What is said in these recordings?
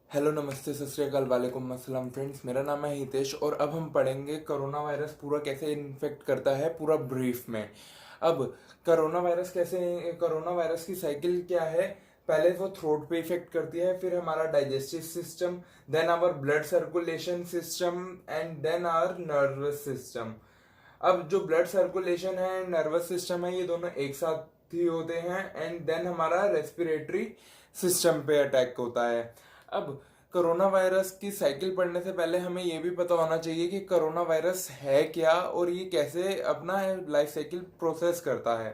Hello, नमस्ते, सत श्री अकाल, वालेकुम अस्सलाम फ्रेंड्स। मेरा नाम है हितेश और अब हम पढ़ेंगे कोरोना वायरस पूरा कैसे इन्फेक्ट करता है, पूरा ब्रीफ में। अब कोरोना वायरस की साइकिल क्या है। पहले वो थ्रोट पे इफेक्ट करती है, फिर हमारा digestive system, then our blood circulation system and then our nervous system. अब जो ब्लड सर्कुलेशन है, नर्वस सिस्टम है, ये दोनों एक साथ ही होते हैं एंड देन हमारा रेस्पिरेटरी सिस्टम पे अटैक होता है। अब कोरोना वायरस की साइकिल पढ़ने से पहले हमें यह भी पता होना चाहिए कि कोरोना वायरस है क्या और ये कैसे अपना लाइफ साइकिल प्रोसेस करता है।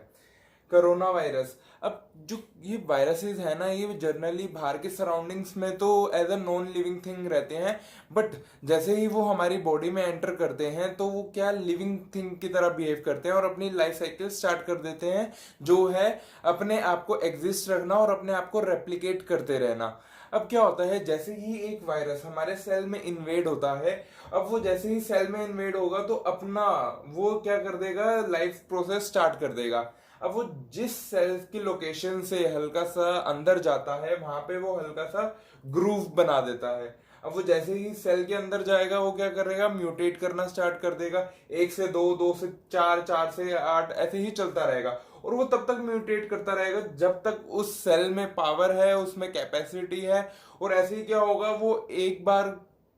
कोरोना वायरस, अब जो ये वायरसेस है ना, ये जनरली बाहर के सराउंडिंग्स में तो as a non living thing रहते हैं, बट जैसे ही वो हमारी बॉडी में एंटर करते हैं तो वो क्या लिविंग थिंग की तरह बिहेव करते हैं और अपनी लाइफ साइकिल स्टार्ट कर देते हैं, जो है अपने आप को एग्जिस्ट रखना और अपने आप को रेप्लिकेट करते रहना। अब क्या होता है, जैसे ही एक वायरस हमारे सेल में इन्वेड होता है, अब वो जैसे ही सेल में इन्वेड होगा तो अपना वो क्या कर देगा, लाइफ प्रोसेस स्टार्ट कर देगा। अब वो जिस सेल की लोकेशन से हल्का सा अंदर जाता है, वहां पे वो हल्का सा ग्रूव बना देता है। अब वो जैसे ही सेल के अंदर जाएगा, वो क्या करेगा, म्यूटेट करना स्टार्ट कर देगा। एक से दो, दो से चार, चार से आठ, ऐसे ही चलता रहेगा। और वो तब तक म्यूटेट करता रहेगा जब तक उस सेल में पावर है, उसमें कैपेसिटी है। और ऐसे ही क्या होगा, वो एक बार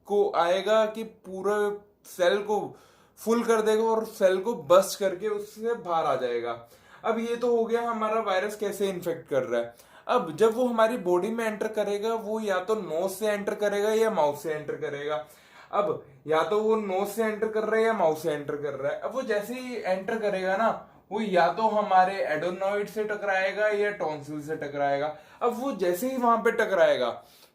को आएगा कि पूरा सेल को फुल कर देगा और सेल को बस्ट करके उससे बाहर आ जाएगा। अब ये तो हो गया हमारा वायरस कैसे इन्फेक्ट कर रहा है। अब जब वो हमारी बॉडी में एंटर करेगा, वो या तो नोज से एंटर करेगा या माउथ से एंटर करेगा। अब या तो वो नोज से एंटर कर रहा है या माउथ से एंटर कर रहा है। अब वो जैसे ही एंटर करेगा ना, वो या तो हमारे एडोनॉइड से टकराएगा या टॉन्सिल से टकराएगा। अब वो जैसे ही वहां पे टकराएगा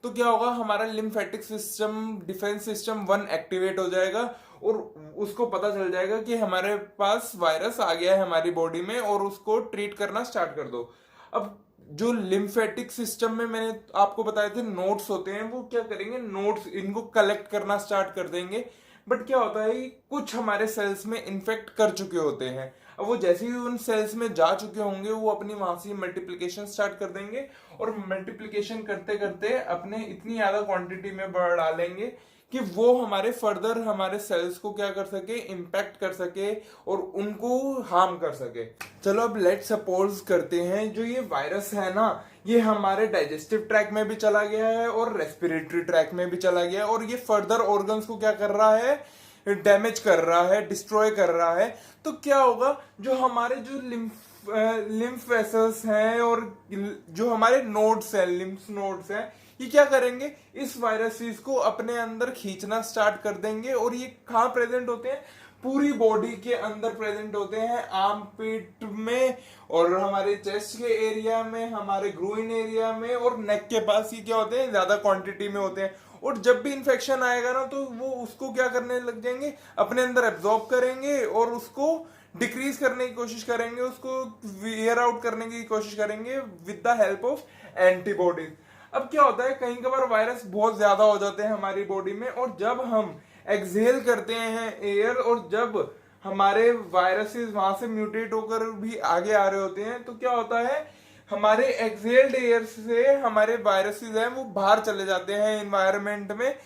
तो क्या होगा, हमारा lymphatic system, defence system one activate हो जाएगा और उसको पता चल जाएगा कि हमारे पास वायरस आ गया है हमारी बॉडी में और उसको ट्रीट करना स्टार्ट कर दो। अब जो लिम्फेटिक सिस्टम में मैंने आपको बताए थे नोड्स होते हैं, वो क्या करेंगे, नोड्स इनको कलेक्ट करना स्टार्ट कर देंगे। बट क्या होता है कि कुछ हमारे सेल्स में इन्फेक्ट कर चुके होते हैं। अब वो जैसे ही उन सेल्स में जा चुके होंगे, वो अपनी वहां से मल्टीप्लिकेशन स्टार्ट कर देंगे और मल्टीप्लिकेशन करते करते अपने इतनी ज्यादा क्वांटिटी में बढ़ डालेंगे कि वो हमारे फर्दर हमारे सेल्स को क्या कर सके, इम्पैक्ट कर सके और उनको हार्म कर सके। चलो अब लेट सपोज करते हैं जो ये वायरस है ना, ये हमारे डाइजेस्टिव ट्रैक में भी चला गया है और रेस्पिरेटरी ट्रैक में भी चला गया है और ये फर्दर ऑर्गन्स को क्या कर रहा है, डैमेज कर रहा है, डिस्ट्रॉय कर रहा है। तो क्या होगा, जो हमारे जो लिम्फ वेसल्स हैं और जो हमारे नोड्स हैं, लिम्फ नोड्स हैं, ये क्या करेंगे, इस वायरसेस को अपने अंदर खींचना स्टार्ट कर देंगे। और ये कहाँ प्रेजेंट होते हैं, पूरी बॉडी के अंदर प्रेजेंट होते हैं, आर्म पिट में और हमारे चेस्ट के एरिया में, हमारे ग्रोइन एरिया में और नेक के पास। ये क्या होते हैं, ज्यादा क्वांटिटी में होते हैं। और जब भी इन्फेक्शन आएगा ना, तो वो उसको क्या करने लग जाएंगे, अपने अंदर एब्जॉर्ब करेंगे और उसको डिक्रीज करने की कोशिश करेंगे, उसको वेयर आउट करने की कोशिश करेंगे with the help of antibodies. अब क्या होता है, कहीं कभार वायरस बहुत ज्यादा हो जाते हैं हमारी बॉडी में और जब हम एक्सहेल करते हैं एयर और जब हमारे वायरसेस वहां से म्यूटेट होकर भी आगे आ रहे होते हैं, तो क्या होता है, हमारे एक्सहेल्ड एयर से हमारे वायरसेस हैं वो बाहर चले जाते हैं एनवायरनमेंट में।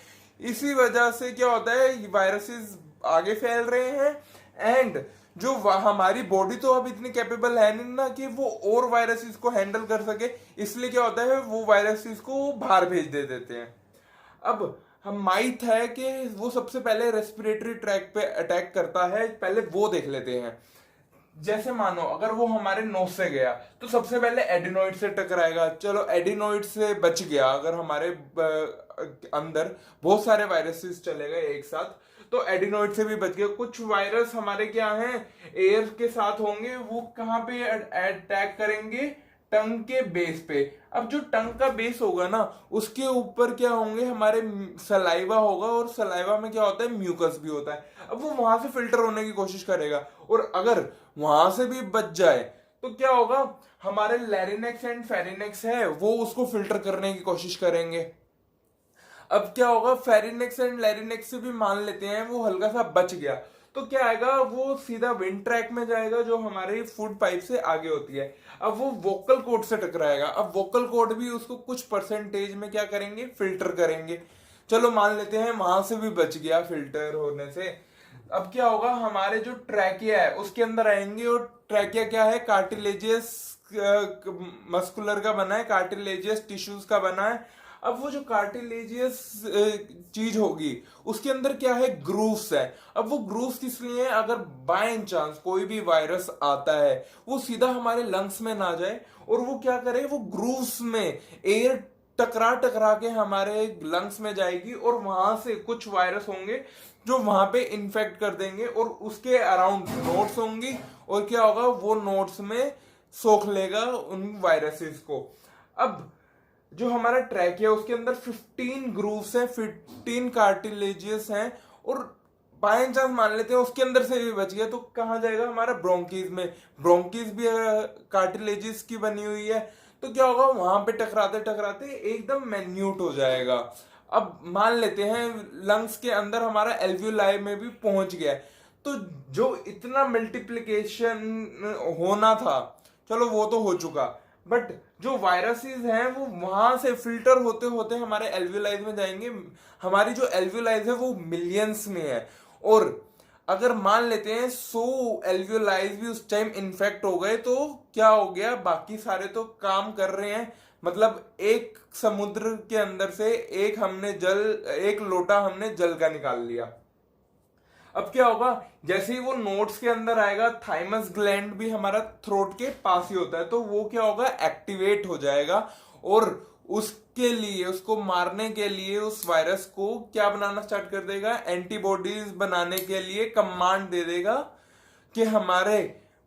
इसी वजह से क्या होता है, वायरसेस आगे फैल रहे हैं एंड जो हमारी बॉडी तो अब इतनी कैपेबल है नहीं ना कि वो और वायरसेस को हैंडल कर सके, इसलिए क्या होता है, वो वायरसेस को बाहर भेज दे देते हैं। अब हम माइथ है कि वो सबसे पहले रेस्पिरेटरी ट्रैक पे अटैक करता है, पहले वो देख लेते हैं। जैसे मानो अगर वो हमारे नोज से गया तो सबसे पहले एडिनोइड से टकराएगा। चलो एडिनोइड से बच गया, अगर हमारे अंदर बहुत सारे वायरसेस चले गए एक साथ तो एडिनोइड से भी बच गया। कुछ वायरस हमारे क्या हैं, एयर के साथ होंगे, वो कहाँ पे अटैक करेंगे, टंग के बेस पे। अब जो टंग का बेस होगा ना, उसके ऊपर क्या होंगे, हमारे सलाइवा होगा और सलाइवा में क्या होता है, म्यूकस भी होता है। अब वो वहां से फिल्टर होने की कोशिश करेगा और अगर वहां से भी बच जाए तो क्या होगा, हमारे लैरिनेक्स एंड फेरिनेक्स है वो उसको फिल्टर करने की कोशिश करेंगे। अब क्या होगा, फेरिनेक्स एंड लैरिनेक्स से भी मान लेते हैं वो हल्का सा बच गया, तो क्या आएगा, वो सीधा विंड ट्रैक में जाएगा जो हमारे फूड पाइप से आगे होती है। अब वो वोकल कॉर्ड से टकराएगा। अब वोकल कॉर्ड भी उसको कुछ परसेंटेज में क्या करेंगे, फिल्टर करेंगे। चलो मान लेते हैं वहां से भी बच गया फिल्टर होने से। अब क्या होगा, हमारे जो ट्रैकिया है उसके अंदर आएंगे, और ट्रैकिया क्या है, कार्टिलेजियस मस्कुलर का बना है, कार्टिलेजियस टिश्यूज का बना है। अब वो जो कार्टिलेजियस चीज होगी उसके अंदर क्या है, ग्रूव्स है। अब वो ग्रूव्स किस लिए है, अगर बाय चांस कोई भी वायरस आता है वो सीधा हमारे लंग्स में ना जाए, और वो क्या करे, वो ग्रूव्स में एयर टकरा टकरा के हमारे लंग्स में जाएगी, और वहां से कुछ वायरस होंगे जो वहां पे इन्फेक्ट कर देंगे, और उसके अराउंड नोट्स होंगी, और क्या होगा, वो नोट्स में सोख लेगा उन वायरसेस को। अब जो हमारा ट्रैक है उसके अंदर 15 ग्रूव्स हैं, 15 कार्टिलेजियस हैं, और बाय चांस मान लेते हैं उसके अंदर से भी बच गया, तो कहाँ जाएगा, हमारा ब्रोंकीज में। ब्रोंकीज भी कार्टिलेजियस की बनी हुई है, तो क्या होगा, वहां पे टकराते टकराते एकदम मैन्यूट हो जाएगा। अब मान लेते हैं लंग्स के अंदर हमारा एल्वियोलाई में भी पहुंच गया है, तो जो इतना मल्टीप्लिकेशन होना था, चलो वो तो हो चुका, बट जो वायरसेस हैं वो वहां से फिल्टर होते होते हमारे एल्वियोलाइज में जाएंगे। हमारी जो एल्वियोलाइज है वो मिलियंस में है, और अगर मान लेते हैं 100 एल्वियोलाइज भी उस टाइम इन्फेक्ट हो गए, तो क्या हो गया, बाकी सारे तो काम कर रहे हैं। मतलब एक समुद्र के अंदर से एक लोटा हमने जल का निकाल लिया। अब क्या होगा, जैसे ही वो नोट्स के अंदर आएगा, थाइमस ग्लैंड भी हमारा थ्रोट के पास ही होता है, तो वो क्या होगा, एक्टिवेट हो जाएगा, और उसके लिए, उसको मारने के लिए उस वायरस को क्या बनाना स्टार्ट कर देगा, एंटीबॉडीज बनाने के लिए कमांड दे देगा कि हमारे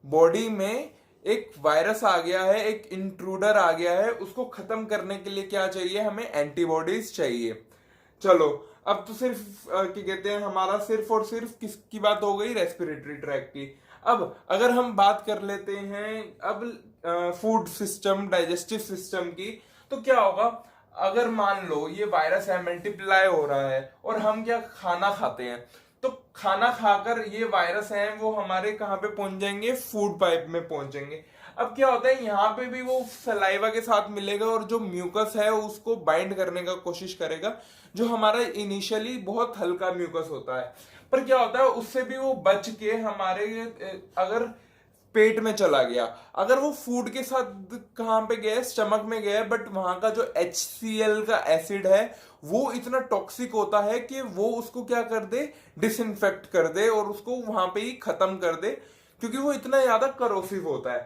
बॉडी में एक वायरस आ गया है, एक इंट्रूडर आ गया है, उसको खत्म करने के लिए क्या चाहिए, हमें एंटीबॉडीज चाहिए। चलो, अब तो सिर्फ क्या कहते हैं, हमारा सिर्फ और सिर्फ किसकी बात हो गई, रेस्पिरेटरी ट्रैक की। अब अगर हम बात कर लेते हैं अब फूड सिस्टम, डाइजेस्टिव सिस्टम की, तो क्या होगा, अगर मान लो ये वायरस है, मल्टीप्लाई हो रहा है, और हम क्या खाना खाते हैं, तो खाना खाकर ये वायरस है वो हमारे कहाँ पे पहुंच जाएंगे, फूड पाइप में पहुंचेंगे। अब क्या होता है, यहाँ पे भी वो सलाइवा के साथ मिलेगा, और जो म्यूकस है उसको बाइंड करने का कोशिश करेगा, जो हमारा इनिशियली बहुत हल्का म्यूकस होता है। पर क्या होता है, उससे भी वो बच के हमारे अगर पेट में चला गया, अगर वो फूड के साथ कहां पे गया, स्टमक में गया, बट वहां का जो HCl का एसिड है वो इतना टॉक्सिक होता है कि वो उसको क्या कर दे, डिसइंफेक्ट कर दे, और उसको वहां पे ही खत्म कर दे, क्योंकि वो इतना ज्यादा करोसिव होता है।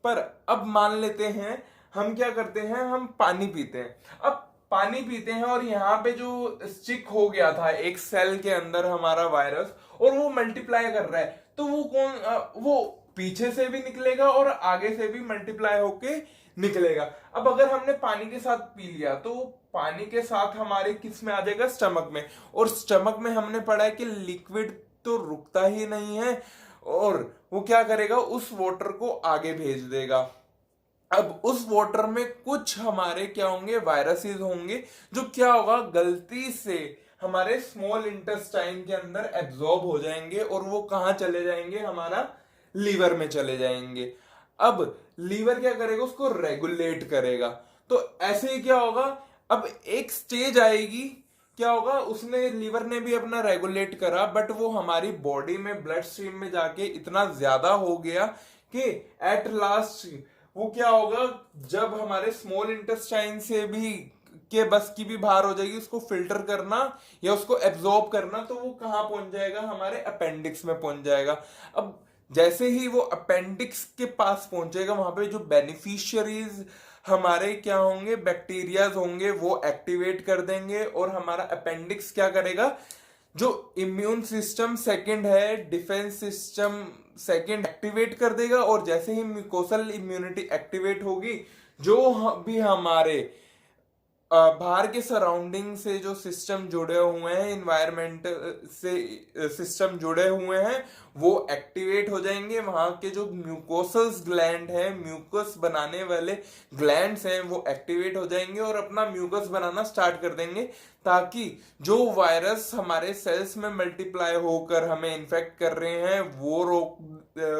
पर अब मान लेते हैं हम क्या करते हैं, हम पानी पीते हैं। अब पानी पीते हैं, और यहाँ पे जो स्टिक हो गया था एक सेल के अंदर हमारा वायरस, और वो मल्टीप्लाई कर रहा है, तो वो वो पीछे से भी निकलेगा और आगे से भी मल्टीप्लाई होके निकलेगा। अब अगर हमने पानी के साथ पी लिया, तो पानी के साथ हमारे किस में आ जाएगा, स्टमक में, और स्टमक में हमने पढ़ा है कि लिक्विड तो रुकता ही नहीं है, और वो क्या करेगा, उस वाटर को आगे भेज देगा। अब उस वाटर में कुछ हमारे क्या होंगे, वायरसेस होंगे, जो क्या होगा, गलती से हमारे स्मॉल इंटेस्टाइन के अंदर एब्जॉर्ब हो जाएंगे, और वो कहां चले जाएंगे, हमारा लीवर में चले जाएंगे। अब लीवर क्या करेगा, उसको रेगुलेट करेगा। तो ऐसे ही क्या होगा, अब एक स्टेज आएगी, क्या होगा, उसने लीवर ने भी अपना रेगुलेट करा, बट वो हमारी बॉडी में ब्लड स्ट्रीम में जाके इतना ज्यादा हो गया कि एट लास्ट वो क्या होगा, जब हमारे स्मॉल इंटेस्टाइन से भी के बस की भी बाहर हो जाएगी उसको फिल्टर करना या उसको एब्जॉर्ब करना, तो वो कहाँ पहुंच जाएगा, हमारे अपेंडिक्स में पहुंच जाएगा। अब जैसे ही वो अपेंडिक्स के पास पहुंचेगा, वहां पे जो बेनिफिशियरीज हमारे क्या होंगे, बैक्टीरियाज होंगे, वो एक्टिवेट कर देंगे, और हमारा अपेंडिक्स क्या करेगा, जो इम्यून सिस्टम सेकंड है, डिफेंस सिस्टम सेकंड, एक्टिवेट कर देगा। और जैसे ही म्यूकोसल इम्यूनिटी एक्टिवेट होगी, जो भी हमारे बाहर के सराउंडिंग से जो सिस्टम जुड़े हुए हैं, इन्वायरमेंट से सिस्टम जुड़े हुए हैं, वो एक्टिवेट हो जाएंगे। वहां के जो म्यूकोसस ग्लैंड है, म्यूकस बनाने वाले ग्लैंड्स हैं, वो एक्टिवेट हो जाएंगे और अपना म्यूकस बनाना स्टार्ट कर देंगे, ताकि जो वायरस हमारे सेल्स में मल्टीप्लाई होकर हमें इन्फेक्ट कर रहे हैं वो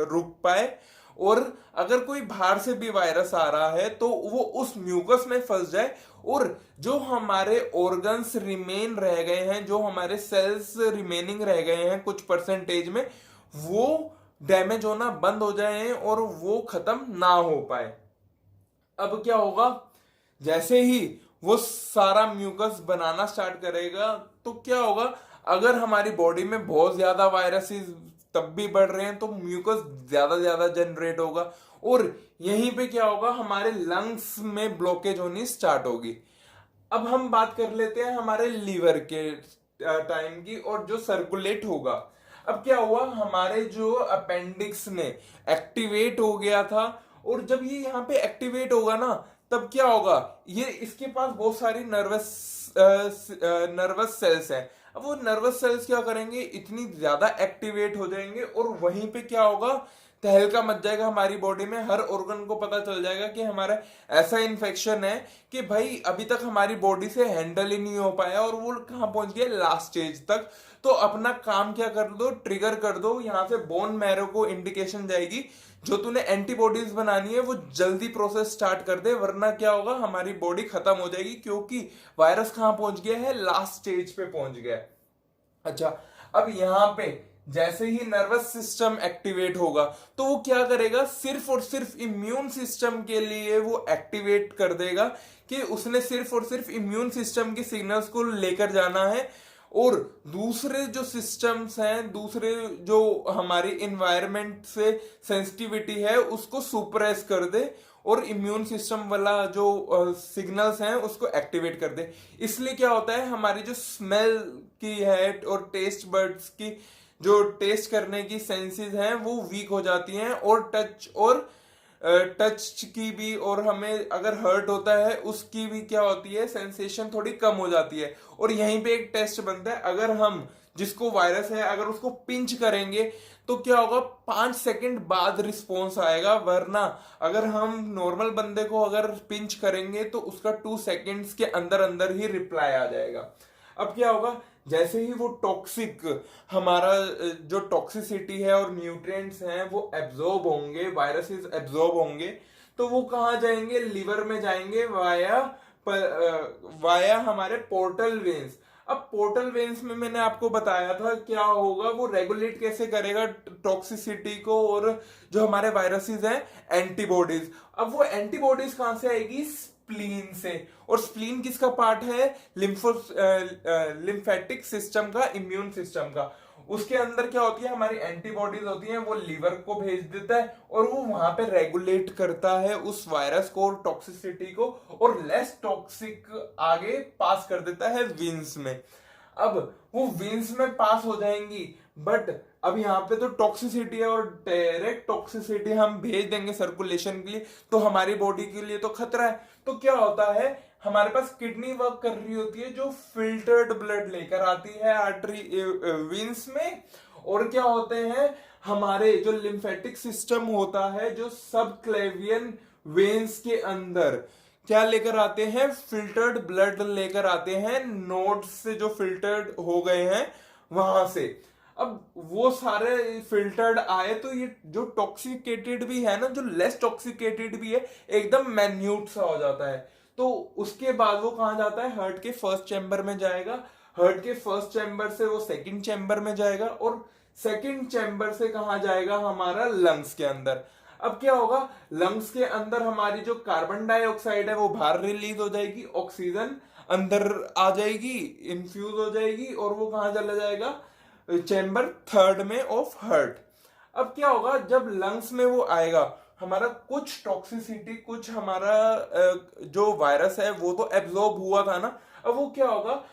रुक पाए। और अगर कोई बाहर से भी वायरस आ रहा है तो वो उस म्यूकस में फंस जाए, और जो हमारे ऑर्गन्स रिमेन रह गए हैं, जो हमारे सेल्स रिमेनिंग रह गए हैं कुछ परसेंटेज में, वो डैमेज होना बंद हो जाए और वो खत्म ना हो पाए। अब क्या होगा, जैसे ही वो सारा म्यूकस बनाना स्टार्ट करेगा तो क्या होगा, अगर हमारी बॉडी में बहुत ज्यादा वायरसेस तब भी बढ़ रहे हैं तो म्यूकस ज्यादा ज्यादा जनरेट होगा, और यहीं पे क्या होगा, हमारे लंग्स में ब्लॉकेज होनी स्टार्ट होगी। अब हम बात कर लेते हैं हमारे लीवर के टाइम की, और जो सर्कुलेट होगा। अब क्या हुआ, हमारे जो अपेंडिक्स में एक्टिवेट हो गया था, और जब ये यहाँ पे एक्टिवेट होगा ना, तब क्या होगा, ये इसके पास बहुत सारी नर्वस सेल्स हैं। अब वो नर्वस सेल्स क्या करेंगे, इतनी ज्यादा एक्टिवेट हो जाएंगे, और वहीं पे क्या होगा, तहलका मच जाएगा हमारी बॉडी में। हर ऑर्गन को पता चल जाएगा कि हमारा ऐसा इन्फेक्शन है कि भाई अभी तक हमारी बॉडी से हैंडल ही नहीं हो पाया, और वो कहाँ पहुंच गया, लास्ट स्टेज तक। तो अपना काम क्या कर दो, ट्रिगर कर दो, यहाँ से बोन मैरो को इंडिकेशन जाएगी, जो तूने एंटीबॉडीज बनानी है वो जल्दी प्रोसेस स्टार्ट कर दे, वरना क्या होगा, हमारी बॉडी खत्म हो जाएगी, क्योंकि वायरस कहां पहुंच गया है, लास्ट स्टेज पे पहुंच गया है। अच्छा, अब यहां पे जैसे ही नर्वस सिस्टम एक्टिवेट होगा तो वो क्या करेगा, सिर्फ और सिर्फ इम्यून सिस्टम के लिए वो एक्टिवेट कर देगा, कि उसने सिर्फ और सिर्फ इम्यून सिस्टम के सिग्नल्स को लेकर जाना है, और दूसरे जो सिस्टम्स हैं, दूसरे जो हमारी इन्वायरमेंट से सेंसिटिविटी है उसको सुप्रेस कर दे, और इम्यून सिस्टम वाला जो सिग्नल्स हैं उसको एक्टिवेट कर दे। इसलिए क्या होता है, हमारी जो स्मेल की है और टेस्ट बर्ड्स की जो टेस्ट करने की सेंसेस हैं वो वीक हो जाती हैं, और टच की भी, और हमें अगर हर्ट होता है उसकी भी क्या होती है, सेंसेशन थोड़ी कम हो जाती है। और यहीं पे एक टेस्ट बनता है, अगर हम जिसको वायरस है अगर उसको पिंच करेंगे तो क्या होगा, 5 सेकंड बाद रिस्पॉन्स आएगा, वरना अगर हम नॉर्मल बंदे को अगर पिंच करेंगे तो उसका 2 सेकंड्स के अंदर अंदर ही रिप्लाई आ जाएगा। अब क्या होगा, जैसे ही वो टॉक्सिक, हमारा जो टॉक्सिसिटी है और न्यूट्रिएंट्स हैं वो एब्जॉर्ब होंगे, वायरसेस एब्जॉर्ब होंगे, तो वो कहाँ जाएंगे, लिवर में जाएंगे, वाया हमारे पोर्टल वेन्स। अब पोर्टल वेन्स में मैंने आपको बताया था क्या होगा, वो रेगुलेट कैसे करेगा टॉक्सिसिटी को, और जो हमारे वायरसेस हैं एंटीबॉडीज। अब वो एंटीबॉडीज कहां से आएगी, स्प्लीन से, और स्प्लीन किसका पार्ट है, लिम्फेटिक सिस्टम का, इम्यून सिस्टम का। उसके अंदर क्या होती है, हमारी एंटीबॉडीज होती हैं, वो लीवर को भेज देता है, और वो वहां पे रेगुलेट करता है उस वायरस को और टॉक्सिसिटी को, और लेस टॉक्सिक आगे पास कर देता है विंस में। अब वो विंस में पास हो जाएंगी, बट अब यहाँ पे तो टॉक्सिसिटी है, और डायरेक्ट टॉक्सिसिटी हम भेज देंगे सर्कुलेशन के लिए तो हमारी बॉडी के लिए तो खतरा है। तो क्या होता है, हमारे पास किडनी वर्क कर रही होती है, जो फिल्टर्ड ब्लड लेकर आती है आर्टरी वेन्स में, और क्या होते हैं, हमारे जो लिम्फेटिक सिस्टम होता है, जो सब क्लेवियन वेन्स के अंदर क्या लेकर आते हैं, फिल्टर्ड ब्लड लेकर आते हैं, नोड्स से जो फिल्टर्ड हो गए हैं वहां से। अब वो सारे फिल्टर्ड आए तो ये जो टॉक्सिकेटेड भी है ना, जो लेस टॉक्सिकेटेड भी है, एकदम मैन्यूट सा हो जाता है। तो उसके बाद वो कहां जाता है, हार्ट के फर्स्ट चैम्बर में जाएगा, हार्ट के फर्स्ट चैम्बर से वो सेकंड चैम्बर में जाएगा, और सेकंड चैम्बर से कहां जाएगा, हमारा लंग्स के अंदर। अब क्या होगा, लंग्स के अंदर हमारी जो कार्बन डाइऑक्साइड है वो बाहर रिलीज हो जाएगी, ऑक्सीजन अंदर आ जाएगी, इन्फ्यूज हो जाएगी, और वो कहां चला जाएगा, चैम्बर थर्ड में ऑफ हार्ट। अब क्या होगा, जब लंग्स में वो आएगा, हमारा कुछ टॉक्सिसिटी, कुछ हमारा जो वायरस है वो तो एब्जॉर्ब हुआ था ना, अब वो क्या होगा,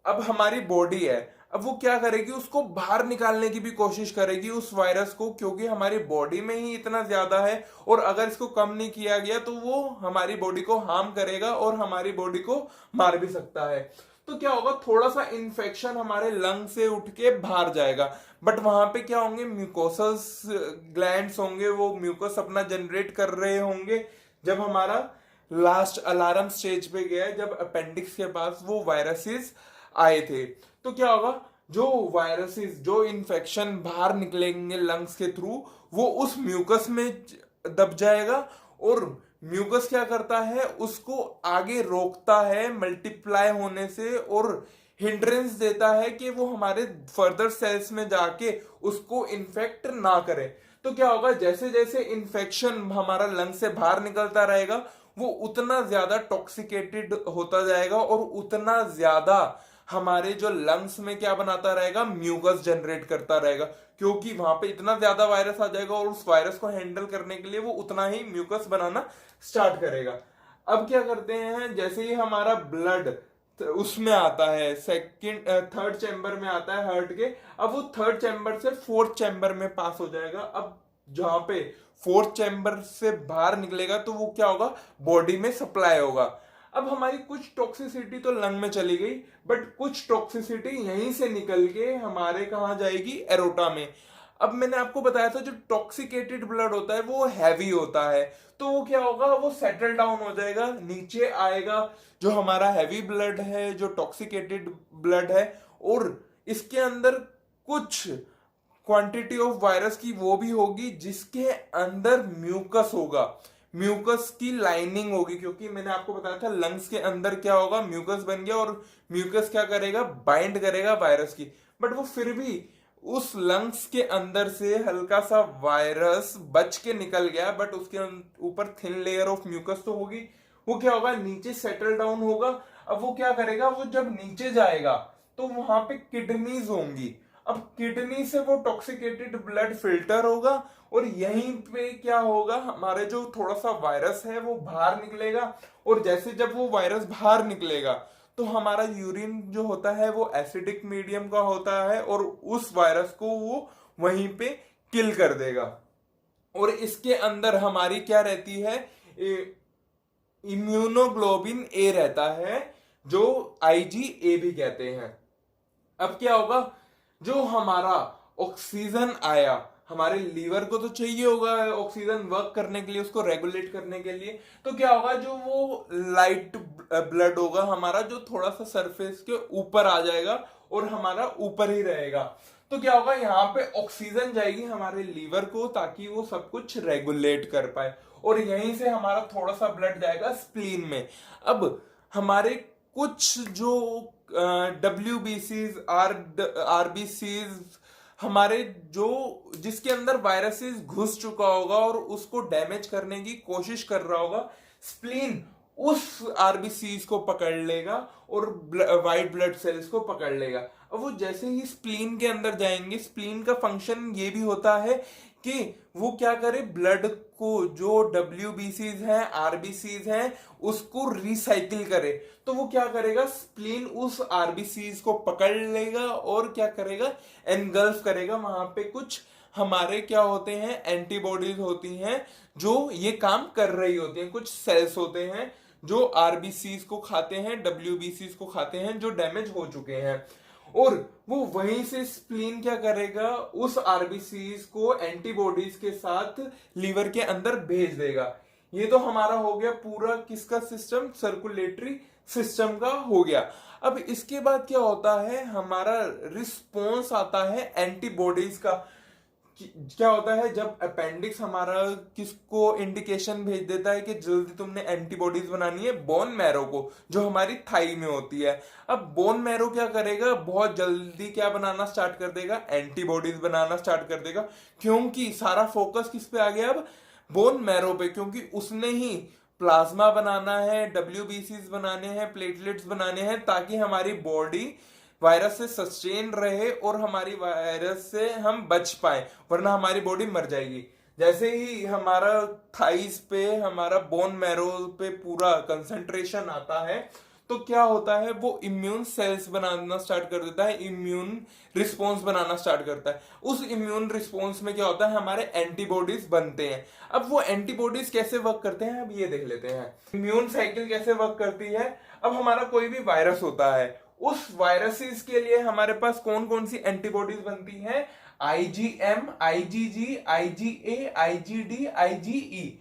अब हमारी बॉडी है, अब वो क्या करेगी, उसको बाहर निकालने की भी कोशिश करेगी उस वायरस को, क्योंकि हमारी बॉडी में ही इतना ज्यादा है, और अगर इसको कम नहीं किया गया तो वो हमारी बॉडी को हार्म करेगा और हमारी बॉडी को मार भी सकता है। तो क्या होगा, थोड़ा सा इन्फेक्शन हमारे लंग से उठ के बाहर जाएगा, बट वहां पे क्या होंगे, म्यूकोसस ग्लैंड्स होंगे, वो म्यूकस अपना जनरेट कर रहे होंगे। जब हमारा लास्ट अलार्म स्टेज पे गया है, जब अपेंडिक्स के पास वो वायरसेस आए थे, तो क्या होगा, जो वायरसेस, जो इन्फेक्शन बाहर निकलेंगे लंग्स के थ्रू, वो उस म्यूकस में दब जाएगा, और म्यूकस क्या करता है, उसको आगे रोकता है मल्टीप्लाई होने से, और हिंड्रेंस देता है कि वो हमारे फर्दर सेल्स में जाके उसको इन्फेक्ट ना करे। तो क्या होगा, जैसे जैसे इन्फेक्शन हमारा लंग से बाहर निकलता रहेगा, वो उतना ज्यादा टॉक्सिकेटेड होता जाएगा, और उतना ज्यादा हमारे जो लंग्स में क्या बनाता रहेगा, म्यूकस जनरेट करता रहेगा, क्योंकि वहां पे इतना ज्यादा वायरस आ जाएगा, और उस वायरस को हैंडल करने के लिए वो उतना ही म्यूकस बनाना स्टार्ट करेगा। अब क्या करते हैं, जैसे ही हमारा ब्लड उसमें आता है, सेकंड थर्ड चैम्बर में आता है हार्ट के, अब वो थर्ड चैम्बर से फोर्थ चैम्बर में पास हो जाएगा। अब जहां पे फोर्थ चैम्बर से बाहर निकलेगा तो वो क्या होगा, बॉडी में सप्लाई होगा। अब हमारी कुछ टॉक्सिसिटी तो लंग में चली गई, बट कुछ टॉक्सिसिटी यहीं से निकल के हमारे कहाँ जाएगी, एरोटा में। अब मैंने आपको बताया था जो टॉक्सिकेटेड ब्लड होता है वो हैवी होता है, तो वो क्या होगा, वो सेटल डाउन हो जाएगा, नीचे आएगा। जो हमारा हैवी ब्लड है, जो टॉक्सिकेटेड ब्लड है, और इसके अंदर कुछ क्वांटिटी ऑफ वायरस की वो भी होगी जिसके अंदर म्यूकस होगा, म्यूकस की लाइनिंग होगी, क्योंकि मैंने आपको बताया था लंग्स के अंदर क्या होगा, म्यूकस बन गया, और म्यूकस क्या करेगा, बाइंड करेगा वायरस की। बट वो फिर भी उस लंग्स के अंदर से हल्का सा वायरस बच के निकल गया, बट उसके ऊपर थिन लेयर ऑफ म्यूकस तो होगी। वो क्या होगा, नीचे सेटल डाउन होगा। अब वो क्या करेगा, वो जब नीचे जाएगा तो वहां पे किडनीज होंगी। अब किडनी से वो टॉक्सिकेटेड ब्लड फिल्टर होगा, और यहीं पे क्या होगा, हमारे जो थोड़ा सा वायरस है वो बाहर निकलेगा, और जैसे जब वो वायरस बाहर निकलेगा तो हमारा यूरिन जो होता है वो एसिडिक मीडियम का होता है, और उस वायरस को वो वहीं पे किल कर देगा। और इसके अंदर हमारी क्या रहती है, इम्यूनोग्लोबिन ए रहता है, जो आईजीए भी कहते हैं। अब क्या होगा, जो हमारा ऑक्सीजन आया, हमारे लीवर को तो चाहिए होगा ऑक्सीजन वर्क करने के लिए, उसको रेगुलेट करने के लिए, तो क्या होगा, जो वो लाइट ब्लड होगा हमारा, जो थोड़ा सा सरफेस के ऊपर आ जाएगा और हमारा ऊपर ही रहेगा। तो क्या होगा, यहाँ पे ऑक्सीजन जाएगी हमारे लीवर को, ताकि वो सब कुछ रेगुलेट कर पाए, और यहीं से हमारा थोड़ा सा ब्लड जाएगा स्प्लीन में। अब हमारे कुछ जो WBCs, RBCs, हमारे जो जिसके अंदर वायरसेस घुस चुका होगा और उसको डैमेज करने की कोशिश कर रहा होगा, स्प्लीन उस आरबीसीज को पकड़ लेगा और व्हाइट ब्लड सेल्स को पकड़ लेगा। अब वो जैसे ही स्प्लीन के अंदर जाएंगे, स्प्लीन का फंक्शन ये भी होता है कि वो क्या करे, ब्लड को, जो WBCs हैं, RBCs हैं, उसको रिसाइकिल करे। तो वो क्या करेगा, स्प्लीन उस RBCs को पकड़ लेगा और क्या करेगा, एनगल्फ करेगा। वहां पे कुछ हमारे क्या होते हैं, एंटीबॉडीज होती हैं जो ये काम कर रही होती हैं, कुछ सेल्स होते हैं जो आरबीसीज को खाते हैं, WBCs को खाते हैं जो डैमेज हो चुके हैं, और वो वहीं से स्प्लीन क्या करेगा, उस आरबीसीज को एंटीबॉडीज के साथ लीवर के अंदर भेज देगा। ये तो हमारा हो गया पूरा किसका सिस्टम, सर्कुलेटरी सिस्टम का हो गया। अब इसके बाद क्या होता है, हमारा रिस्पॉन्स आता है एंटीबॉडीज का। क्या होता है, जब अपेंडिक्स हमारा किसको इंडिकेशन भेज देता है कि जल्दी तुमने एंटीबॉडीज बनानी है, बोन मैरो को, जो हमारी थाई में होती है। अब बोन मैरो क्या करेगा, बहुत जल्दी क्या बनाना स्टार्ट कर देगा, एंटीबॉडीज बनाना स्टार्ट कर देगा, क्योंकि सारा फोकस किस पे आ गया अब, बोन मैरो पे, क्योंकि उसने ही प्लाज्मा बनाना है, WBCs बनाने हैं, प्लेटलेट्स बनाने हैं, ताकि हमारी बॉडी वायरस से सस्टेन रहे और हमारी वायरस से हम बच पाए, वरना हमारी बॉडी मर जाएगी। जैसे ही हमारा थाइस पे, हमारा बोन मैरो पे पूरा कंसंट्रेशन आता है, तो क्या होता है, वो इम्यून सेल्स बनाना स्टार्ट कर देता है, इम्यून रिस्पॉन्स बनाना स्टार्ट करता है। उस इम्यून रिस्पॉन्स में क्या होता है, हमारे एंटीबॉडीज बनते हैं। अब वो एंटीबॉडीज कैसे वर्क करते हैं, अब ये देख लेते हैं। इम्यून साइकिल कैसे वर्क करती है, अब हमारा कोई भी वायरस होता है, उस वायरसेस के लिए हमारे पास कौन कौन सी एंटीबॉडीज बनती है, IgM, IgG, IgA, IgD, IgE.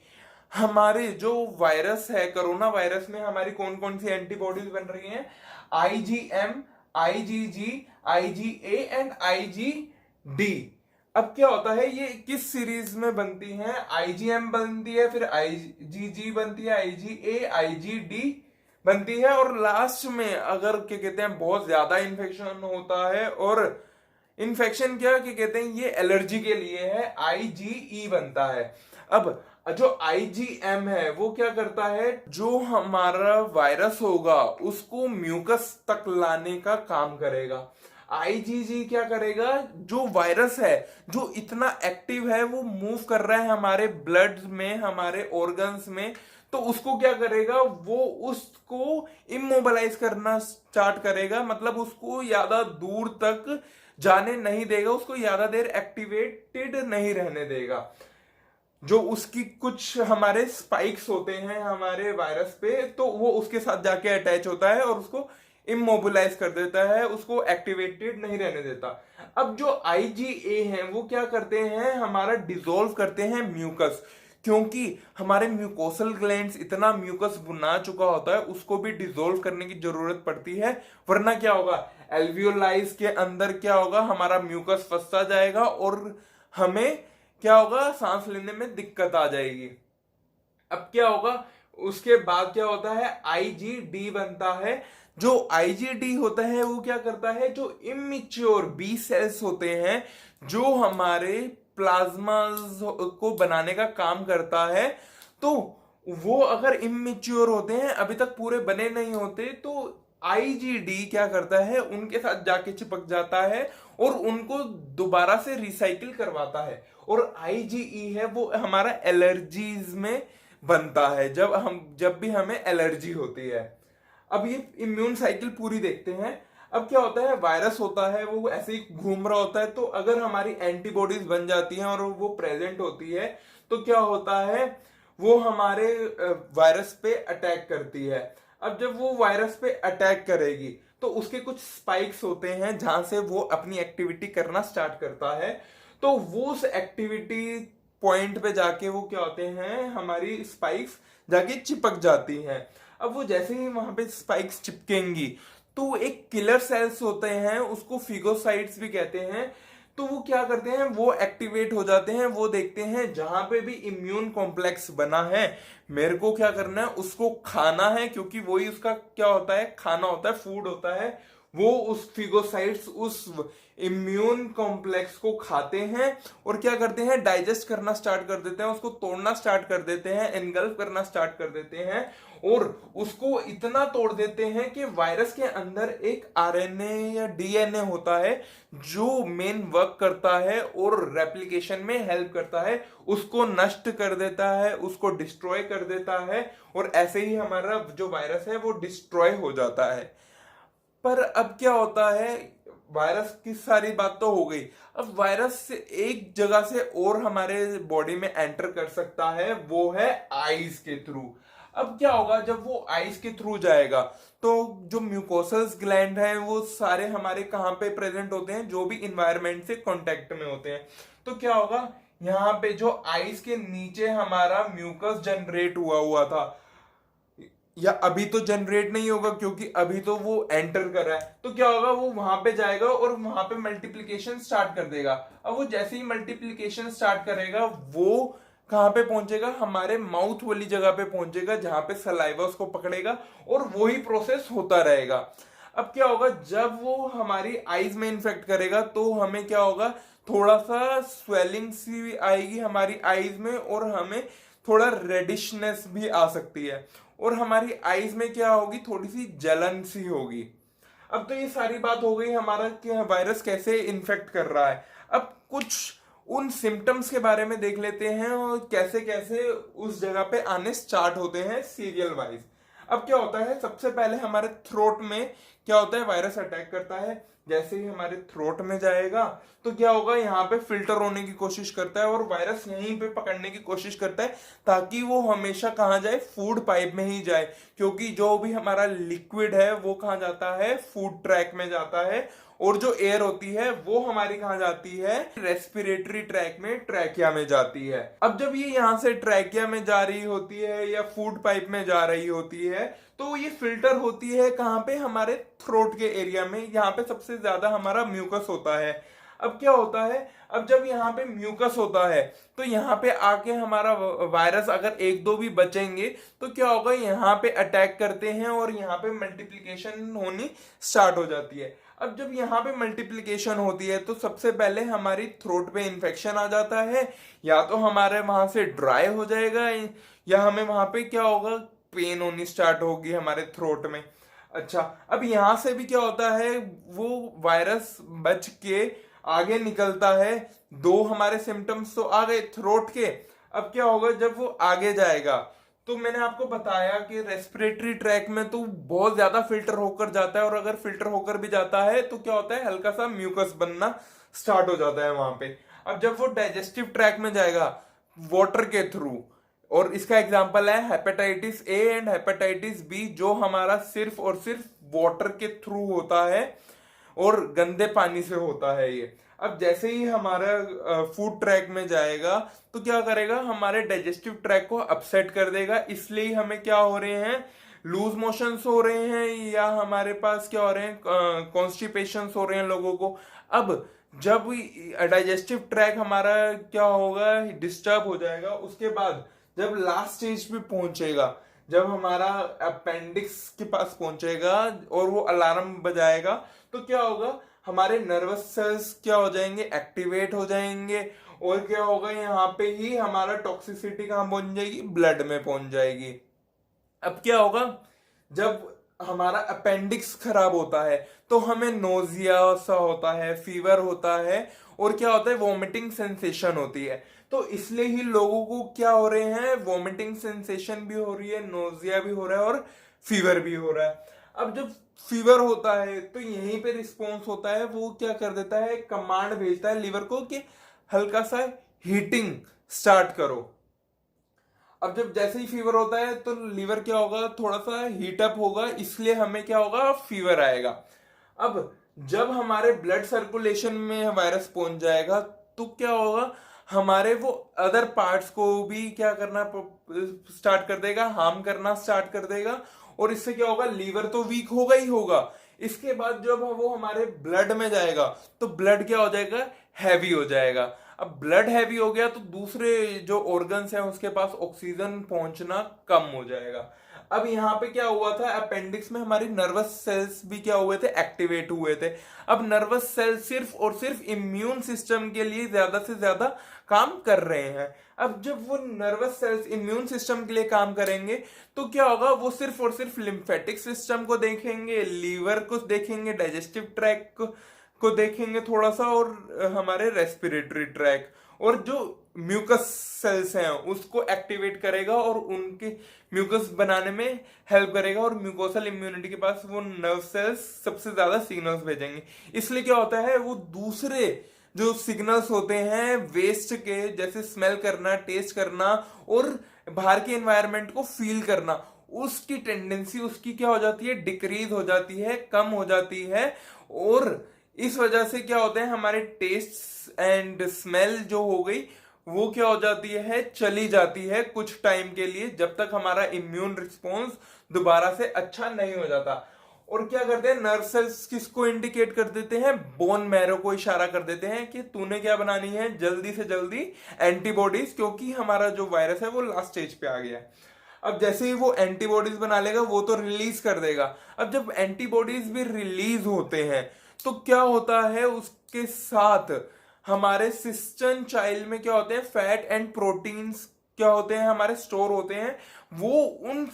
हमारे जो वायरस है, कोरोना वायरस में हमारी कौन कौन सी एंटीबॉडीज बन रही हैं, IgM, IgG, IgA and IgD. अब क्या होता है, ये किस सीरीज में बनती हैं, आईजीएम बनती है, फिर आईजीजी बनती है, आईजीए, आईजीडी बनती है, और लास्ट में अगर क्या कहते हैं बहुत ज्यादा इन्फेक्शन होता है, और इन्फेक्शन क्या कहते हैं, ये एलर्जी के लिए है, आईजीई बनता है। अब जो आईजीएम है वो क्या करता है, जो हमारा वायरस होगा उसको म्यूकस तक लाने का काम करेगा। आईजीजी क्या करेगा, जो वायरस है जो इतना एक्टिव है, वो मूव कर रहा है हमारे ब्लड में, हमारे ऑर्गन्स में, तो उसको क्या करेगा, वो उसको इमोबिलाइज करना स्टार्ट करेगा, मतलब उसको ज्यादा दूर तक जाने नहीं देगा, उसको ज्यादा देर एक्टिवेटेड नहीं रहने देगा। जो उसकी कुछ हमारे स्पाइक्स होते हैं हमारे वायरस पे, तो वो उसके साथ जाके अटैच होता है और उसको इमोबिलाइज कर देता है, उसको एक्टिवेटेड नहीं रहने देता। अब जो आईजीए हैं वो क्या करते हैं, हमारा डिसॉल्व करते हैं म्यूकस, क्योंकि हमारे म्यूकोसल ग्लैंड्स इतना म्यूकस बना चुका होता है, उसको भी डिसॉल्व करने की जरूरत पड़ती है, वरना क्या होगा, एल्वियोलाइज के अंदर क्या होगा, हमारा म्यूकस फंसता जाएगा और हमें क्या होगा, सांस लेने में दिक्कत आ जाएगी। अब क्या होगा, उसके बाद क्या होता है, आईजीडी बनता है। जो आईजीडी होता है वो क्या करता है, जो इमेच्योर बी सेल्स होते हैं, जो हमारे प्लाज्मा को बनाने का काम करता है, तो वो अगर इमेच्योर होते हैं, अभी तक पूरे बने नहीं होते, तो आईजीडी क्या करता है, उनके साथ जाके चिपक जाता है और उनको दोबारा से रिसाइकिल करवाता है। और आईजीई है वो हमारा एलर्जीज में बनता है, जब भी हमें एलर्जी होती है। अब ये इम्यून साइकिल पूरी देखते हैं। अब क्या होता है, वायरस होता है वो ऐसे ही घूम रहा होता है, तो अगर हमारी एंटीबॉडीज बन जाती हैं और वो प्रेजेंट होती है, तो क्या होता है, वो हमारे वायरस पे अटैक करती है। अब जब वो वायरस पे अटैक करेगी तो उसके कुछ स्पाइक्स होते हैं जहां से वो अपनी एक्टिविटी करना स्टार्ट करता है, तो वो उस एक्टिविटी पॉइंट पे जाके वो क्या होते हैं, हमारी स्पाइक्स जाके चिपक जाती हैं। अब वो जैसे ही वहां पे स्पाइक्स चिपकेंगी, तो एक किलर सेल्स होते हैं, उसको फिगोसाइट्स भी कहते हैं, तो वो क्या करते हैं, वो एक्टिवेट हो जाते हैं, वो देखते हैं जहां पे भी इम्यून कॉम्प्लेक्स बना है, मेरे को क्या करना है, उसको खाना है, क्योंकि वही उसका क्या होता है, खाना होता है, फूड होता है। वो उस फिगोसाइट्स उस इम्यून कॉम्प्लेक्स को खाते हैं और क्या करते हैं, डाइजेस्ट करना स्टार्ट कर देते हैं, उसको तोड़ना स्टार्ट कर देते हैं, एनगल्फ करना स्टार्ट कर देते हैं, और उसको इतना तोड़ देते हैं कि वायरस के अंदर एक आरएनए या डीएनए होता है जो मेन वर्क करता है और रेप्लिकेशन में हेल्प करता है, उसको नष्ट कर देता है, उसको डिस्ट्रॉय कर देता है, और ऐसे ही हमारा जो वायरस है वो डिस्ट्रॉय हो जाता है। पर अब क्या होता है, वायरस की सारी बात तो हो गई, अब वायरस से एक जगह से और हमारे बॉडी में एंटर कर सकता है, वो है आईज के थ्रू। अब क्या होगा, जब वो आईज के थ्रू जाएगा, तो जो म्यूकोसस ग्लैंड है वो सारे हमारे कहाँ पे प्रेजेंट होते हैं, जो भी इन्वायरमेंट से कांटेक्ट में होते हैं। तो क्या होगा, यहाँ पे जो आईज के नीचे हमारा म्यूकस जनरेट हुआ था, या अभी तो जनरेट नहीं होगा क्योंकि अभी तो वो एंटर कर रहा है, तो क्या होगा, वो वहां पे जाएगा और वहां पे मल्टीप्लिकेशन स्टार्ट कर देगा। अब वो जैसे ही मल्टीप्लिकेशन स्टार्ट करेगा, वो कहां पे पहुंचेगा, हमारे माउथ वाली जगह पे पहुंचेगा, जहां पे सलाइवा उसको पकड़ेगा और वही प्रोसेस होता रहेगा। अब क्या होगा, जब वो हमारी आईज में इन्फेक्ट करेगा, तो हमें क्या होगा, थोड़ा सा स्वेलिंग सी आएगी हमारी आईज में, और हमें थोड़ा रेडिशनेस भी आ सकती है, और हमारी आईज में क्या होगी, थोड़ी सी जलन सी होगी। अब तो ये सारी बात हो गई हमारा कि वायरस कैसे इन्फेक्ट कर रहा है। अब कुछ उन सिम्टम्स के बारे में देख लेते हैं और कैसे कैसे उस जगह पे आने स्टार्ट होते हैं सीरियल वाइज। अब क्या होता है, सबसे पहले हमारे थ्रोट में क्या होता है, वायरस अटैक करता है। जैसे ही हमारे थ्रोट में जाएगा तो क्या होगा, यहाँ पे फिल्टर होने की कोशिश करता है और वायरस यहीं पे पकड़ने की कोशिश करता है, ताकि वो हमेशा कहाँ जाए, फूड पाइप में ही जाए। क्योंकि जो भी हमारा लिक्विड है वो कहाँ जाता है, फूड ट्रैक में जाता है, और जो एयर होती है वो हमारी कहाँ जाती है, रेस्पिरेटरी ट्रैक में, ट्रैकिया में जाती है। अब जब ये यहाँ से ट्रैकिया में जा रही होती है या फूड पाइप में जा रही होती है, तो ये फिल्टर होती है कहाँ पे, हमारे थ्रोट के एरिया में। यहाँ पे सबसे ज्यादा हमारा म्यूकस होता है। अब क्या होता है, अब जब यहाँ पे म्यूकस होता है तो यहाँ पे आके हमारा वायरस अगर एक दो भी बचेंगे तो क्या होगा, यहाँ पे अटैक करते हैं और यहाँ पे मल्टीप्लिकेशन होनी स्टार्ट हो जाती है। अब जब यहाँ पे मल्टीप्लिकेशन होती है तो सबसे पहले हमारी थ्रोट पे इन्फेक्शन आ जाता है, या तो हमारे वहां से ड्राई हो जाएगा, या हमें वहां पे क्या होगा, पेन होनी स्टार्ट होगी हमारे थ्रोट में। अच्छा, अब यहां से भी क्या होता है, वो वायरस बच के आगे निकलता है। दो हमारे सिम्टम्स तो आ गए थ्रोट के। अब क्या होगा, जब वो आगे जाएगा तो मैंने आपको बताया कि रेस्पिरेटरी ट्रैक में तो बहुत ज्यादा फिल्टर होकर जाता है, और अगर फिल्टर होकर भी जाता है तो क्या होता है, हल्का सा म्यूकस बनना स्टार्ट हो जाता है वहां पे। अब जब वो डाइजेस्टिव ट्रैक में जाएगा वाटर के थ्रू, और इसका एग्जांपल है hepatitis A and hepatitis B, जो हमारा सिर्फ और सिर्फ वाटर के थ्रू होता है और गंदे पानी से होता है ये। अब जैसे ही हमारा फूड ट्रैक में जाएगा तो क्या करेगा, हमारे डाइजेस्टिव ट्रैक को अपसेट कर देगा। इसलिए हमें क्या हो रहे हैं, लूज मोशंस हो रहे हैं, या हमारे पास क्या हो रहे हैं, कॉन्स्टिपेशंस हो रहे हैं लोगों को। अब जब डाइजेस्टिव ट्रैक हमारा क्या होगा, डिस्टर्ब हो जाएगा, उसके बाद जब लास्ट स्टेज पे पहुंचेगा, जब हमारा अपेंडिक्स के पास पहुंचेगा और वो अलार्म बजाएगा, तो क्या होगा, हमारे नर्वस सेल्स क्या हो जाएंगे, एक्टिवेट हो जाएंगे, और क्या होगा, यहाँ पे ही हमारा टॉक्सिसिटी कहाँ पहुंच जाएगी, ब्लड में पहुंच जाएगी। अब क्या होगा, जब हमारा अपेंडिक्स खराब होता है तो हमें नोजिया सा होता है, फीवर होता है, और क्या होता है, वॉमिटिंग सेंसेशन होती है। तो इसलिए ही लोगों को क्या हो रहे हैं, वॉमिटिंग सेंसेशन भी हो रही है, नोजिया भी हो रहा है, और फीवर भी हो रहा है। अब जब फीवर होता है तो यहीं पे रिस्पॉन्स होता है, वो क्या कर देता है, कमांड भेजता है लीवर को कि हल्का सा हीटिंग स्टार्ट करो। अब जब जैसे ही फीवर होता है तो लीवर क्या होगा, थोड़ा सा हीट अप होगा, इसलिए हमें क्या होगा, फीवर आएगा। अब जब हमारे ब्लड सर्कुलेशन में वायरस पहुंच जाएगा तो क्या होगा, हमारे वो अदर पार्ट्स को भी क्या करना स्टार्ट कर देगा, हार्म करना स्टार्ट कर देगा, और इससे क्या होगा, लीवर तो वीक होगा ही होगा। इसके बाद जब वो हमारे ब्लड में जाएगा तो ब्लड क्या हो जाएगा, हैवी हो जाएगा। अब ब्लड हैवी हो गया तो दूसरे जो ऑर्गन्स हैं उसके पास ऑक्सीजन पहुंचना कम हो जाएगा। अब यहाँ पे क्या हुआ था, अपेंडिक्स में हमारी नर्वस सेल्स भी क्या हुए थे, एक्टिवेट हुए थे। अब नर्वस सेल्स सिर्फ और सिर्फ इम्यून सिस्टम के लिए ज्यादा से ज्यादा काम कर रहे हैं। अब जब वो नर्वस सेल्स इम्यून सिस्टम के लिए काम करेंगे तो क्या होगा, वो सिर्फ और सिर्फ लिम्फेटिक सिस्टम को देखेंगे, लीवर को देखेंगे, डाइजेस्टिव ट्रैक को देखेंगे थोड़ा सा, और हमारे रेस्पिरेटरी ट्रैक, और जो म्यूकस सेल्स हैं उसको एक्टिवेट करेगा और उनके म्यूकस बनाने में हेल्प करेगा, और म्यूकोसल इम्यूनिटी के पास वो नर्व सेल्स सबसे ज्यादा सिग्नल्स भेजेंगे। इसलिए क्या होता है, वो दूसरे जो सिग्नल्स होते हैं वेस्ट के, जैसे स्मेल करना, टेस्ट करना, और बाहर के एनवायरनमेंट को फील करना, उसकी टेंडेंसी उसकी क्या हो जाती है, डिक्रीज हो जाती है, कम हो जाती है। और इस वजह से क्या होते हैं, हमारे टेस्ट एंड स्मेल जो हो गई वो क्या हो जाती है, चली जाती है कुछ टाइम के लिए, जब तक हमारा इम्यून रिस्पॉन्स दोबारा से अच्छा नहीं हो जाता। और क्या करते हैं, नर्व सेल्स किसको इंडिकेट कर देते हैं, बोन मैरो को इशारा कर देते हैं कि तूने क्या बनानी है, जल्दी से जल्दी एंटीबॉडीज, क्योंकि हमारा जो वायरस है वो लास्ट स्टेज पे आ गया है। अब जैसे ही वो एंटीबॉडीज बना लेगा वो तो रिलीज कर देगा। अब जब एंटीबॉडीज भी रिलीज होते हैं तो क्या होता है, उसके साथ हमारे सिस्टम चाइल्ड में क्या होते हैं, फैट एंड प्रोटीन्स क्या होते हैं, हमारे स्टोर होते हैं। वो उन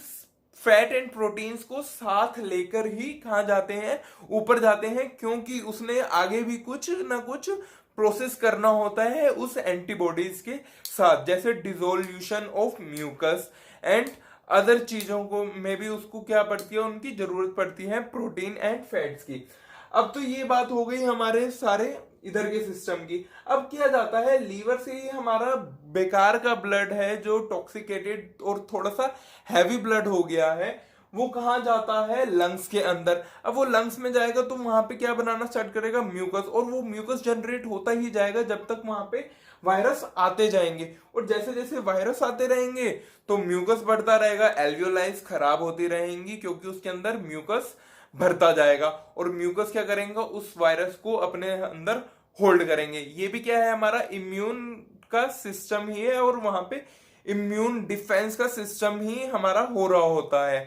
फैट एंड प्रोटीन्स को साथ लेकर ही कहाँ जाते हैं, ऊपर जाते हैं, क्योंकि उसने आगे भी कुछ ना कुछ प्रोसेस करना होता है उस एंटीबॉडीज के साथ, जैसे dissolution of mucus and other चीजों को में भी उसको क्या पड़ती है, उनकी जरूरत पड़ती है प्रोटीन एंड फैट्स की। अब तो ये बात हो गई हमारे सारे इधर के सिस्टम की। अब किया जाता है लीवर से ही हमारा बेकार का ब्लड है जो टॉक्सिकेटेड और थोड़ा सा हैवी ब्लड हो गया है, वो कहाँ जाता है, लंग्स के अंदर। अब वो लंग्स में जाएगा तो वहां पे क्या बनाना स्टार्ट करेगा, म्यूकस, और वो म्यूकस जनरेट होता ही जाएगा जब तक वहां पे वायरस आते जाएंगे। और जैसे जैसे वायरस आते रहेंगे तो म्यूकस बढ़ता रहेगा, एल्वियोलाइज खराब होती रहेंगी क्योंकि उसके अंदर म्यूकस भरता जाएगा, और म्यूकस क्या करेंगे, उस वायरस को अपने अंदर होल्ड करेंगे। ये भी क्या है, हमारा इम्यून का सिस्टम ही है, और वहां पे इम्यून डिफेंस का सिस्टम ही हमारा हो रहा होता है।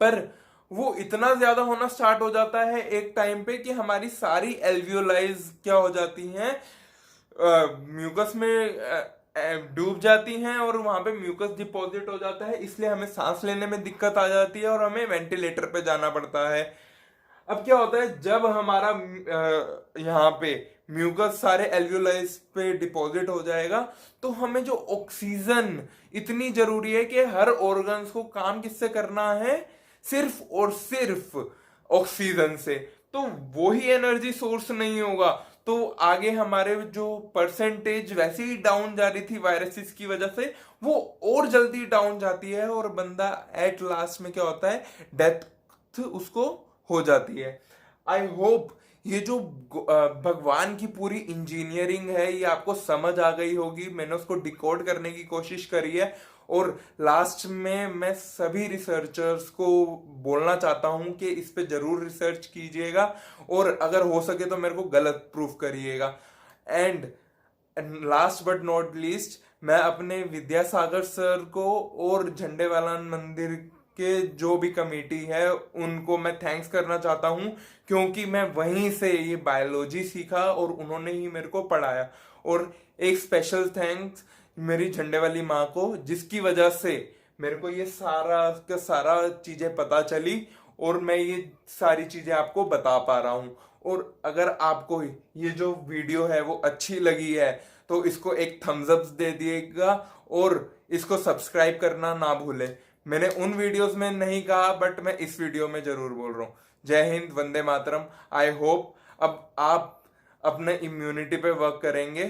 पर वो इतना ज्यादा होना स्टार्ट हो जाता है एक टाइम पे कि हमारी सारी एल्वियोलाइज क्या हो जाती हैं, म्यूकस में डूब जाती हैं, और वहां पे म्यूकस डिपॉजिट हो जाता है, इसलिए हमें सांस लेने में दिक्कत आ जाती है और हमें वेंटिलेटर पे जाना पड़ता है। अब क्या होता है, जब हमारा यहाँ पे म्यूकस सारे एल्वियोलाइज पे डिपॉजिट हो जाएगा तो हमें जो ऑक्सीजन इतनी जरूरी है कि हर ऑर्गन्स को काम किससे करना है, सिर्फ और सिर्फ ऑक्सीजन से, तो वो ही एनर्जी सोर्स नहीं होगा तो आगे हमारे जो परसेंटेज वैसे ही डाउन जा रही थी वायरसेस की वजह से, वो और जल्दी डाउन जाती है, और बंदा एट लास्ट में क्या होता है, डेथ उसको हो जाती है। आई होप ये जो भगवान की पूरी इंजीनियरिंग है ये आपको समझ आ गई होगी। मैंने उसको डिकोड करने की कोशिश करी है, और लास्ट में मैं सभी रिसर्चर्स को बोलना चाहता हूं कि इस पे जरूर रिसर्च कीजिएगा, और अगर हो सके तो मेरे को गलत प्रूफ करिएगा। And last but not least, मैं अपने विद्यासागर सर को और झंडेवाला मंदिर के जो भी कमेटी है उनको मैं थैंक्स करना चाहता हूं, क्योंकि मैं वहीं से ये बायोलॉजी सीखा और उन्होंने ही मेरे को पढ़ाया। और एक स्पेशल थैंक्स मेरी झंडे वाली माँ को, जिसकी वजह से मेरे को ये सारा का सारा चीजें पता चली और मैं ये सारी चीजें आपको बता पा रहा हूँ। और अगर आपको ये जो वीडियो है वो अच्छी लगी है तो इसको एक थम्स अप दे दिएगा, और इसको सब्सक्राइब करना ना भूले। मैंने उन वीडियोस में नहीं कहा बट मैं इस वीडियो में जरूर बोल रहा हूँ। जय हिंद, वंदे मातरम। आई होप अब आप अपने इम्यूनिटी पे वर्क करेंगे।